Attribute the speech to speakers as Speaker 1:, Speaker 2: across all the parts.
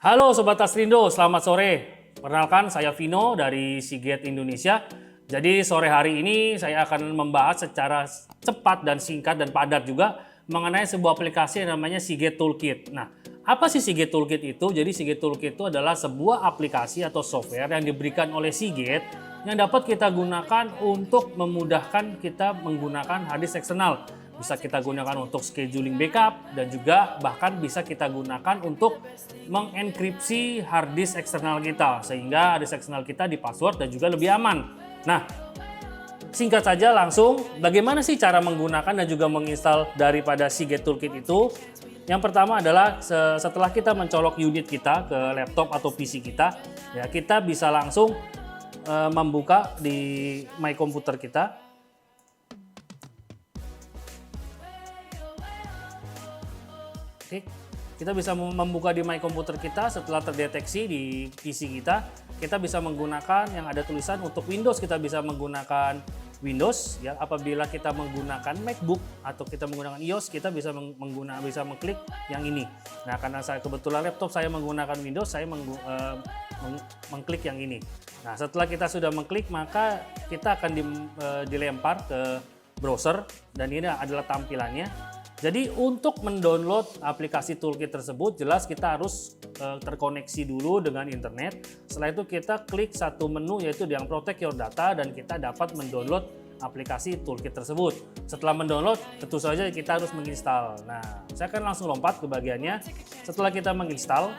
Speaker 1: Halo Sobat Asrindo, selamat sore. Perkenalkan saya Vino dari Seagate Indonesia. Jadi sore hari ini saya akan membahas secara cepat dan singkat dan padat juga mengenai sebuah aplikasi yang namanya Seagate Toolkit. Nah, apa sih Seagate Toolkit itu? Jadi Seagate Toolkit itu adalah sebuah aplikasi atau software yang diberikan oleh Seagate yang dapat kita gunakan untuk memudahkan kita menggunakan harddisk eksternal. Bisa kita gunakan untuk scheduling backup dan juga bahkan bisa kita gunakan untuk mengenkripsi harddisk eksternal kita sehingga harddisk eksternal kita di password dan juga lebih aman. Nah, singkat saja langsung bagaimana sih cara menggunakan dan juga menginstal daripada Seagate Toolkit itu? Yang pertama adalah setelah kita mencolok unit kita ke laptop atau PC kita, ya kita bisa langsung membuka di My Computer kita. Oke, kita bisa membuka di My Computer kita setelah terdeteksi di PC kita. Kita bisa menggunakan yang ada tulisan untuk Windows, kita bisa menggunakan Windows ya. Apabila kita menggunakan MacBook atau kita menggunakan iOS, kita bisa bisa mengklik yang ini. Nah, karena saya kebetulan laptop saya menggunakan Windows, saya mengklik yang ini. Nah, setelah kita sudah mengklik, maka kita akan dilempar ke browser dan ini adalah tampilannya. Jadi untuk mendownload aplikasi Toolkit tersebut jelas kita harus terkoneksi dulu dengan internet. Setelah itu kita klik satu menu yaitu yang Protect Your Data dan kita dapat mendownload aplikasi Toolkit tersebut. Setelah mendownload tentu saja kita harus menginstal. Nah, saya akan langsung lompat ke bagiannya. Setelah kita menginstal,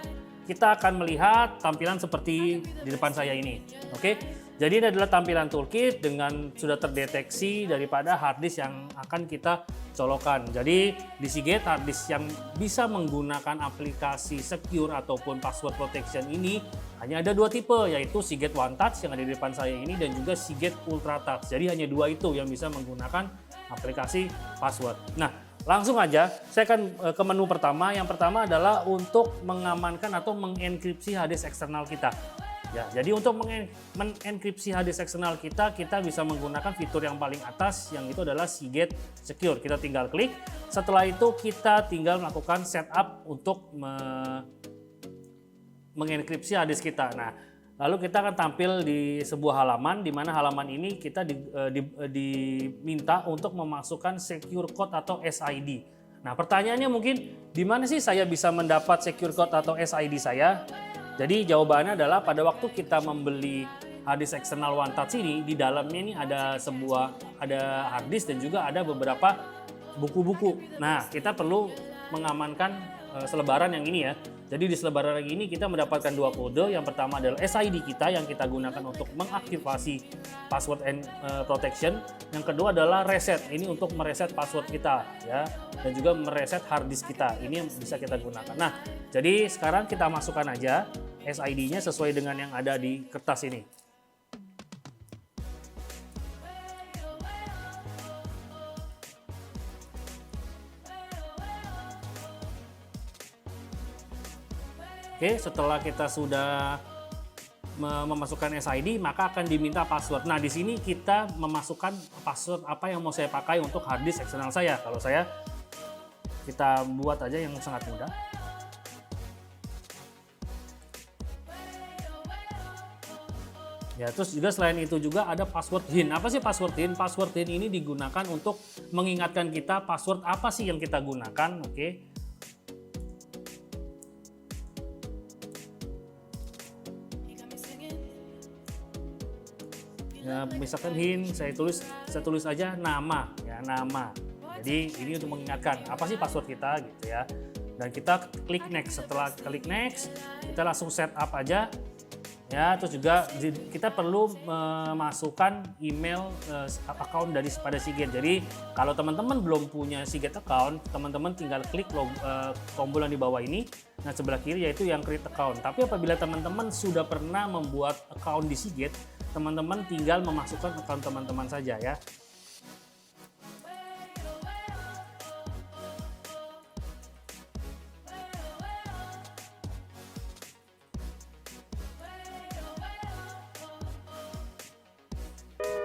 Speaker 1: kita akan melihat tampilan seperti di depan saya ini. Oke. Jadi ini adalah tampilan Toolkit dengan sudah terdeteksi daripada harddisk yang akan kita colokan. Jadi di Seagate harddisk yang bisa menggunakan aplikasi secure ataupun password protection ini hanya ada dua tipe, yaitu Seagate One Touch yang ada di depan saya ini dan juga Seagate Ultra Touch. Jadi hanya dua itu yang bisa menggunakan aplikasi password. Nah, langsung aja saya akan ke menu pertama. Yang pertama adalah untuk mengamankan atau mengenkripsi harddisk eksternal kita. Ya, jadi untuk mengenkripsi harddisk eksternal kita bisa menggunakan fitur yang paling atas yang itu adalah Seagate Secure. Kita tinggal klik. Setelah itu kita tinggal melakukan setup untuk mengenkripsi harddisk kita. Nah, lalu kita akan tampil di sebuah halaman di mana halaman ini kita diminta untuk memasukkan secure code atau SID. Nah, pertanyaannya mungkin di mana sih saya bisa mendapat secure code atau SID saya? Jadi jawabannya adalah pada waktu kita membeli harddisk eksternal One Touch ini, di dalamnya ini ada harddisk dan juga ada beberapa buku-buku. Nah, kita perlu mengamankan selebaran yang ini ya. Jadi di selebaran yang ini kita mendapatkan dua kode. Yang pertama adalah SID kita yang kita gunakan untuk mengaktifasi password and protection. Yang kedua adalah reset. Ini untuk mereset password kita ya, dan juga mereset harddisk kita. Ini yang bisa kita gunakan. Nah, jadi sekarang kita masukkan aja SID-nya sesuai dengan yang ada di kertas ini. Oke, setelah kita sudah memasukkan SID, maka akan diminta password. Nah, di sini kita memasukkan password apa yang mau saya pakai untuk harddisk eksternal saya. Kalau saya, kita buat aja yang sangat mudah. Ya, terus juga selain itu juga ada password hint. Apa sih password hint? Password hint ini digunakan untuk mengingatkan kita password apa sih yang kita gunakan, oke? Ya, misalkan hint, saya tulis aja nama, ya nama. Jadi ini untuk mengingatkan apa sih password kita gitu ya. Dan kita klik next. Setelah klik next, kita langsung setup aja. Ya, terus juga kita perlu memasukkan email account pada Seagate. Jadi kalau teman-teman belum punya Seagate account, teman-teman tinggal klik tombol yang di bawah ini. Nah, sebelah kiri yaitu yang create account. Tapi apabila teman-teman sudah pernah membuat account di Seagate, teman-teman tinggal memasukkan account teman-teman saja ya.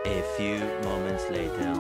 Speaker 2: A few moments later.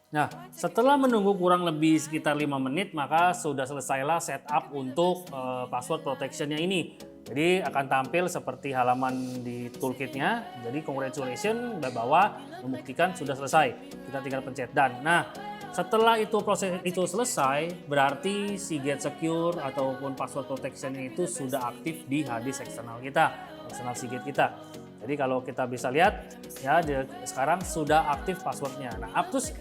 Speaker 1: Nah, setelah menunggu kurang lebih sekitar 5 menit, maka sudah selesailah setup untuk password protectionnya ini. Jadi akan tampil seperti halaman di toolkitnya. Jadi congratulations, bahwa membuktikan sudah selesai. Kita tinggal pencet done. Nah, setelah itu proses itu selesai, berarti si Get Secure ataupun password protection itu sudah aktif di harddisk eksternal kita, eksternal Seagate kita. Jadi kalau kita bisa lihat ya sekarang sudah aktif passwordnya. Nah, terus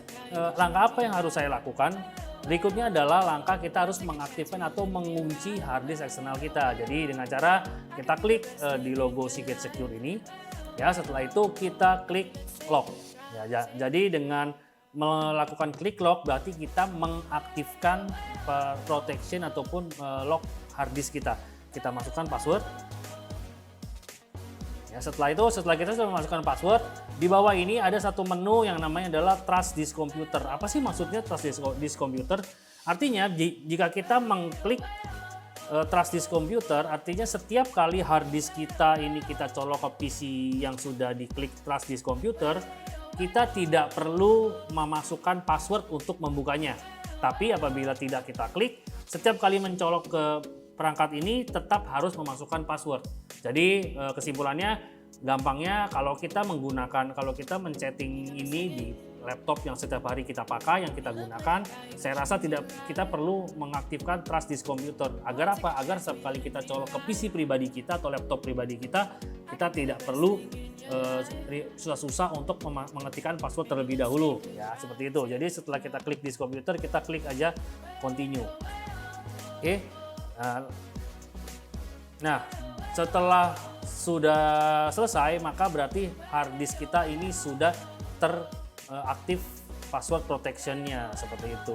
Speaker 1: langkah apa yang harus saya lakukan? Berikutnya adalah langkah kita harus mengaktifkan atau mengunci harddisk eksternal kita. Jadi dengan cara kita klik di logo Seagate Secure ini, ya setelah itu kita klik lock. Jadi dengan melakukan klik lock berarti kita mengaktifkan protection ataupun lock harddisk kita. Kita masukkan password. Ya, setelah kita sudah memasukkan password, di bawah ini ada satu menu yang namanya adalah Trust This Computer. Apa sih maksudnya Trust This Computer? Artinya jika kita mengklik Trust This Computer, artinya setiap kali hard disk kita ini kita colok ke PC yang sudah diklik Trust This Computer, kita tidak perlu memasukkan password untuk membukanya. Tapi apabila tidak kita klik, setiap kali mencolok ke perangkat ini tetap harus memasukkan password. Jadi kesimpulannya gampangnya kalau kita men-setting ini di laptop yang setiap hari kita pakai, yang kita gunakan, saya rasa kita perlu mengaktifkan Trust This Computer. Agar apa? Agar setiap kali kita colok ke PC pribadi kita atau laptop pribadi kita tidak perlu susah-susah untuk mengetikkan password terlebih dahulu. Ya, seperti itu. Jadi setelah kita klik This Computer, kita klik aja Continue. Oke. Nah, setelah sudah selesai, maka berarti hard disk kita ini sudah teraktif password protectionnya seperti itu.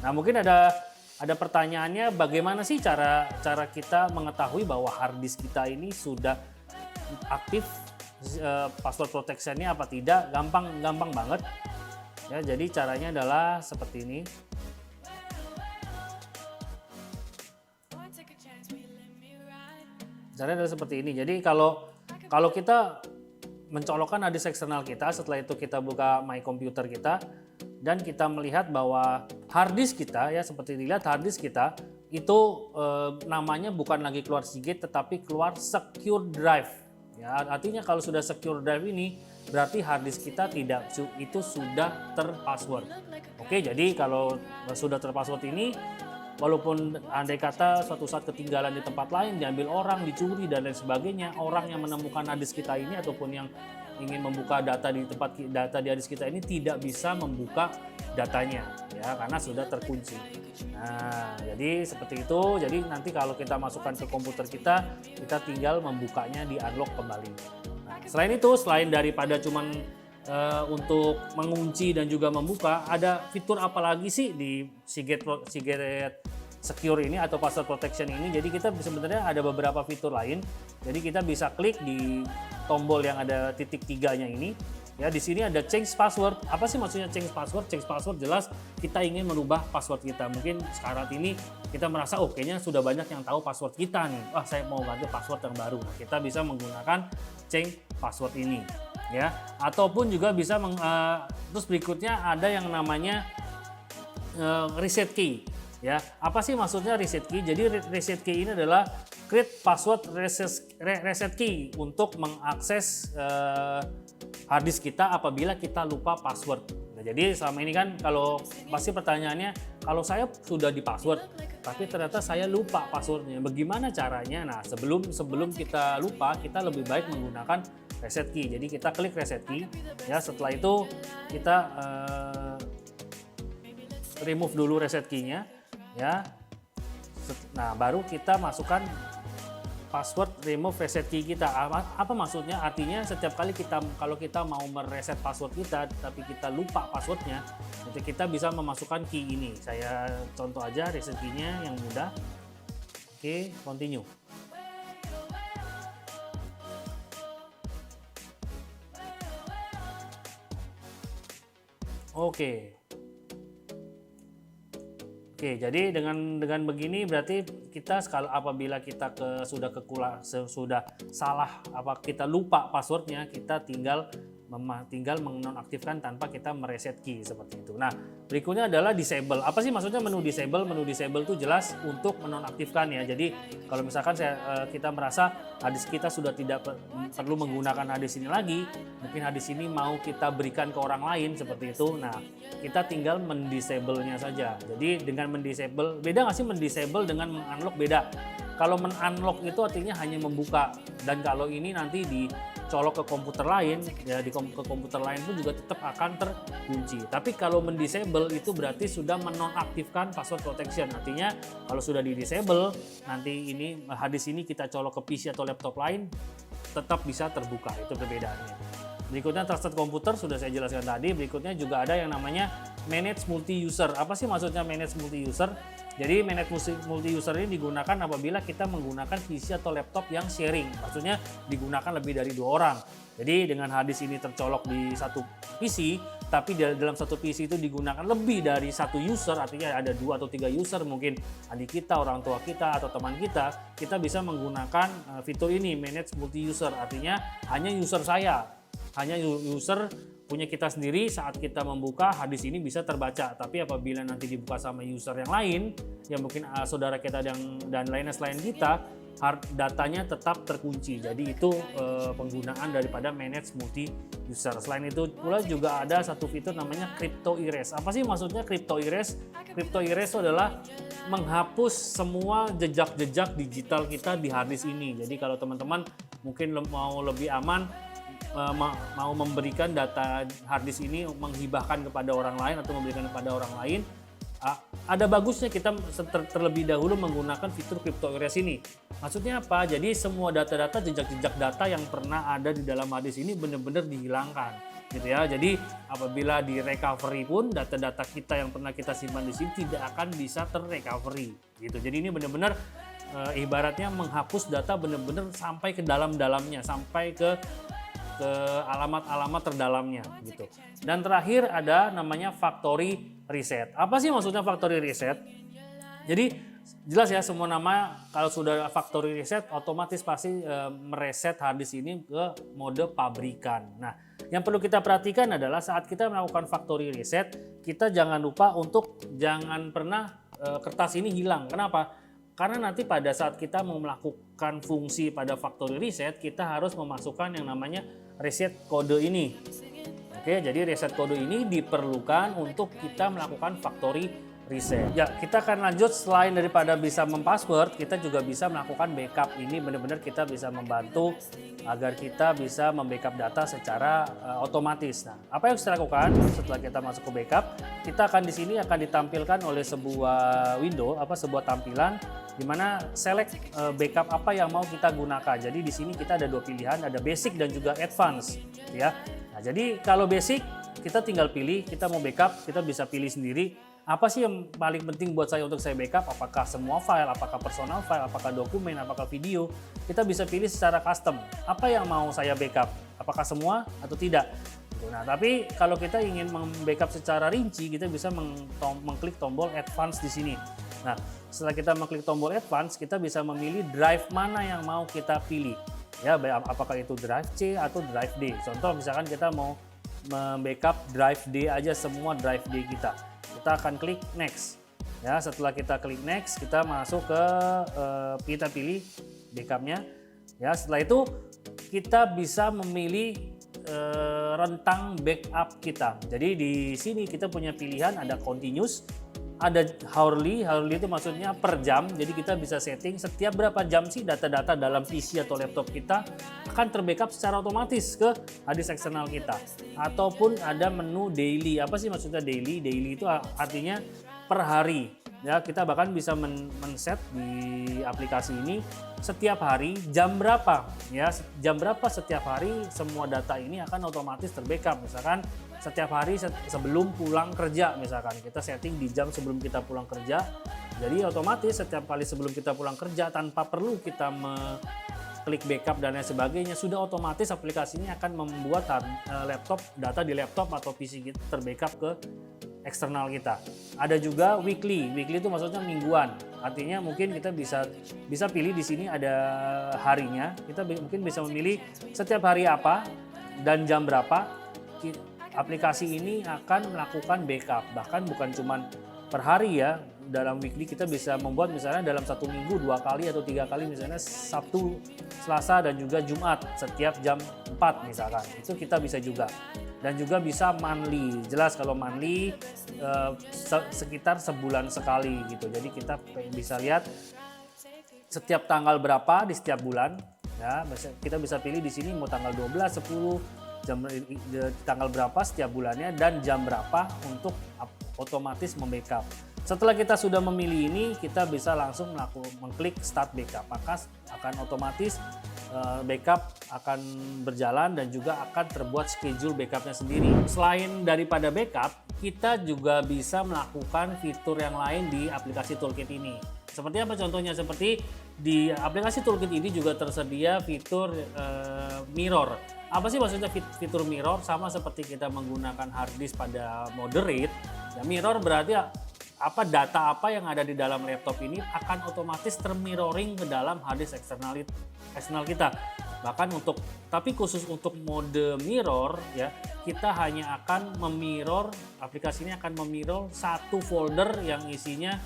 Speaker 1: Nah, mungkin ada pertanyaannya, bagaimana sih cara kita mengetahui bahwa hard disk kita ini sudah aktif password protectionnya apa tidak? Gampang banget. Ya, jadi caranya adalah seperti ini. Caranya adalah seperti ini. Jadi kalau kita mencolokkan hard disk eksternal kita, setelah itu kita buka My Computer kita dan kita melihat bahwa hard disk kita, ya seperti dilihat hard disk kita itu namanya bukan lagi keluar Seagate tetapi keluar Secure Drive. Ya, artinya kalau sudah Secure Drive ini berarti hard disk kita itu sudah terpassword. Oke, jadi kalau sudah terpassword ini, walaupun andai kata suatu saat ketinggalan di tempat lain, diambil orang, dicuri dan lain sebagainya, orang yang menemukan hard disk kita ini ataupun yang ingin membuka data di hard disk kita ini tidak bisa membuka datanya, ya karena sudah terkunci. Nah, jadi seperti itu. Jadi nanti kalau kita masukkan ke komputer kita tinggal membukanya di unlock kembali. Nah, selain daripada cuman untuk mengunci dan juga membuka, ada fitur apa lagi sih di Seagate Secure ini atau password protection ini? Jadi kita sebenarnya ada beberapa fitur lain. Jadi kita bisa klik di tombol yang ada titik 3-nya ini. Ya, di sini ada change password. Apa sih maksudnya change password? Change password jelas kita ingin merubah password kita. Mungkin sekarang ini kita merasa kayaknya sudah banyak yang tahu password kita nih. Saya mau ganti password yang baru. Nah, kita bisa menggunakan change password ini. Ya, ataupun juga bisa terus berikutnya ada yang namanya reset key. Ya, apa sih maksudnya reset key? Jadi reset key ini adalah create password reset key untuk mengakses hard disk kita apabila kita lupa password. Nah, jadi selama ini kan kalau pasti pertanyaannya, kalau saya sudah di password tapi ternyata saya lupa passwordnya, bagaimana caranya? Nah, sebelum kita lupa, kita lebih baik menggunakan reset key. Jadi kita klik reset key. Ya, setelah itu kita remove dulu reset key-nya. Ya, nah baru kita masukkan password remove reset key kita. Apa maksudnya? Artinya setiap kali kalau kita mau mereset password kita tapi kita lupa passwordnya, nanti kita bisa memasukkan key ini. Saya contoh aja reset key-nya yang mudah. Oke, continue. Oke, jadi dengan begini berarti kita apabila kita sudah salah kita lupa passwordnya, kita tinggal tinggal menonaktifkan tanpa kita mereset key seperti itu. Nah, berikutnya adalah disable. Apa sih maksudnya menu disable? Menu disable itu jelas untuk menonaktifkan ya. Jadi kalau misalkan kita merasa hadis kita sudah tidak perlu menggunakan hadis ini lagi, mungkin hadis ini mau kita berikan ke orang lain seperti itu. Nah, kita tinggal mendisable-nya saja. Jadi dengan mendisable, beda nggak sih mendisable dengan mengunlock? Beda. Kalau menunlock itu artinya hanya membuka, dan kalau ini nanti dicolok ke komputer lain, ya ke komputer lain pun juga tetap akan terkunci. Tapi kalau mendisable itu berarti sudah menonaktifkan password protection. Artinya kalau sudah di disable, nanti ini hadis ini kita colok ke PC atau laptop lain tetap bisa terbuka. Itu perbedaannya. Berikutnya trusted computer sudah saya jelaskan tadi. Berikutnya juga ada yang namanya manage multi user. Apa sih maksudnya manage multi user? Jadi manage multi user ini digunakan apabila kita menggunakan PC atau laptop yang sharing. Maksudnya digunakan lebih dari 2 orang. Jadi dengan hadis ini tercolok di satu PC, tapi dalam satu PC itu digunakan lebih dari 1 user, artinya ada 2 atau 3 user, mungkin adik kita, orang tua kita, atau teman kita bisa menggunakan fitur ini, manage multi user. Artinya hanya user saya, hanya user punya kita sendiri, saat kita membuka hadis ini bisa terbaca. Tapi apabila nanti dibuka sama user yang lain, yang mungkin saudara kita dan lainnya selain kita, datanya tetap terkunci. Jadi itu penggunaan daripada manage multi user. Selain itu pula juga ada satu fitur namanya crypto erase. Apa sih maksudnya crypto erase? Crypto erase itu adalah menghapus semua jejak-jejak digital kita di hadis ini. Jadi kalau teman-teman mungkin mau lebih aman, mau memberikan data harddisk ini, menghibahkan kepada orang lain atau memberikan kepada orang lain, ada bagusnya kita terlebih dahulu menggunakan fitur crypto erase ini. Maksudnya apa? Jadi semua data-data, jejak-jejak data yang pernah ada di dalam harddisk ini benar-benar dihilangkan, gitu ya. Jadi apabila di recovery pun data-data kita yang pernah kita simpan di sini tidak akan bisa terrecovery, gitu. Jadi ini benar-benar ibaratnya menghapus data benar-benar sampai ke dalam-dalamnya, sampai ke alamat-alamat terdalamnya gitu. Dan terakhir ada namanya factory reset. Apa sih maksudnya factory reset? Jadi jelas ya, semua nama kalau sudah factory reset otomatis pasti mereset harddisk ini ke mode pabrikan. Nah, yang perlu kita perhatikan adalah saat kita melakukan factory reset, kita jangan lupa untuk jangan pernah kertas ini hilang. Kenapa? Karena nanti pada saat kita mau melakukan fungsi pada factory reset, kita harus memasukkan yang namanya reset kode ini. Oke, jadi reset kode ini diperlukan untuk kita melakukan factory reset. Ya, kita akan lanjut. Selain daripada bisa mempassword, kita juga bisa melakukan backup. Ini benar-benar kita bisa membantu agar kita bisa membackup data secara otomatis. Nah, apa yang kita lakukan setelah kita masuk ke backup? Kita akan di sini akan ditampilkan oleh sebuah window, sebuah tampilan di mana select backup apa yang mau kita gunakan. Jadi di sini kita ada 2 pilihan, ada basic dan juga advance, ya. Nah, jadi kalau basic kita tinggal pilih kita mau backup, kita bisa pilih sendiri apa sih yang paling penting buat saya untuk saya backup, apakah semua file, apakah personal file, apakah dokumen, apakah video. Kita bisa pilih secara custom apa yang mau saya backup, apakah semua atau tidak. Nah, tapi kalau kita ingin membackup secara rinci, kita bisa mengklik tombol advance di sini. Nah, setelah kita mengklik tombol advance, kita bisa memilih drive mana yang mau kita pilih. Ya, apakah itu drive C atau drive D. Contoh misalkan kita mau membackup drive D aja, semua drive D kita. Kita akan klik next. Ya, setelah kita klik next, kita masuk ke kita pilih backupnya. Ya, setelah itu kita bisa memilih rentang backup kita. Jadi di sini kita punya pilihan, ada continuous, ada hourly. Hourly itu maksudnya per jam. Jadi kita bisa setting setiap berapa jam sih data-data dalam PC atau laptop kita akan terbackup secara otomatis ke harddisk eksternal kita. Ataupun ada menu daily. Apa sih maksudnya daily? Daily itu artinya per hari. Ya, kita bahkan bisa men-set di aplikasi ini setiap hari jam berapa, ya, jam berapa setiap hari semua data ini akan otomatis terbackup. Misalkan setiap hari sebelum pulang kerja, misalkan kita setting di jam sebelum kita pulang kerja, jadi otomatis setiap kali sebelum kita pulang kerja tanpa perlu kita klik backup dan lain sebagainya, sudah otomatis aplikasi ini akan membuat data di laptop atau PC kita terbackup ke eksternal kita. Ada juga weekly itu maksudnya mingguan. Artinya mungkin kita bisa pilih di sini ada harinya. Kita mungkin bisa memilih setiap hari apa dan jam berapa aplikasi ini akan melakukan backup, bahkan bukan cuma per hari ya. Dalam weekly kita bisa membuat misalnya dalam 1 minggu 2 kali atau 3 kali, misalnya Sabtu, Selasa dan juga Jumat setiap jam 4 misalkan. Itu kita bisa juga. Dan juga bisa monthly. Jelas kalau monthly sekitar sebulan sekali gitu. Jadi kita bisa lihat setiap tanggal berapa di setiap bulan ya. Kita bisa pilih di sini mau tanggal 12, 10, tanggal berapa setiap bulannya dan jam berapa untuk otomatis membackup. Setelah kita sudah memilih ini, kita bisa langsung mengklik start backup, maka akan otomatis backup akan berjalan dan juga akan terbuat schedule backupnya sendiri. Selain daripada backup, kita juga bisa melakukan fitur yang lain di aplikasi Toolkit ini. Seperti apa contohnya? Seperti di aplikasi Toolkit ini juga tersedia fitur mirror. Apa sih maksudnya fitur mirror? Sama seperti kita menggunakan hard disk pada moderate. Ya, mirror berarti data apa yang ada di dalam laptop ini akan otomatis termirroring ke dalam hard disk eksternal kita. Bahkan tapi khusus untuk mode mirror ya, kita hanya akan aplikasi ini akan memirror satu folder yang isinya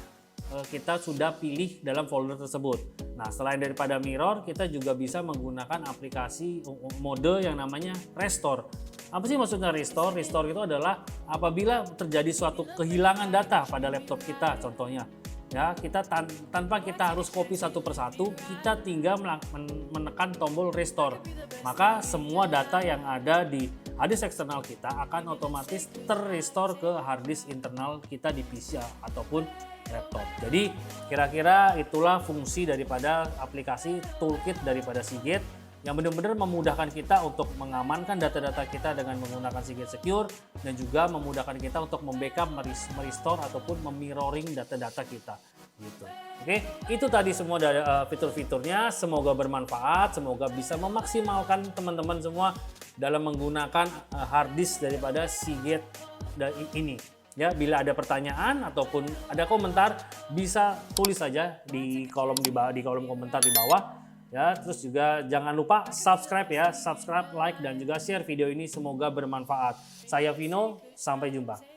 Speaker 1: kita sudah pilih dalam folder tersebut. Nah, selain daripada mirror, kita juga bisa menggunakan aplikasi mode yang namanya restore. Apa sih maksudnya restore? Restore itu adalah apabila terjadi suatu kehilangan data pada laptop kita contohnya. Ya, kita tanpa kita harus copy satu persatu, kita tinggal menekan tombol restore. Maka semua data yang ada di hard disk eksternal kita akan otomatis terrestore ke hard disk internal kita di PC ataupun laptop. Jadi kira-kira itulah fungsi daripada aplikasi Toolkit daripada Seagate yang benar-benar memudahkan kita untuk mengamankan data-data kita dengan menggunakan Seagate Secure dan juga memudahkan kita untuk membackup, merestore ataupun memirroring data-data kita gitu. Oke, itu tadi semua dari fitur-fiturnya. Semoga bermanfaat, semoga bisa memaksimalkan teman-teman semua dalam menggunakan hard disk daripada Seagate ini. Ya, bila ada pertanyaan ataupun ada komentar bisa tulis saja di kolom komentar di bawah. Ya, terus juga jangan lupa subscribe, like dan juga share video ini, semoga bermanfaat. Saya Vino, sampai jumpa.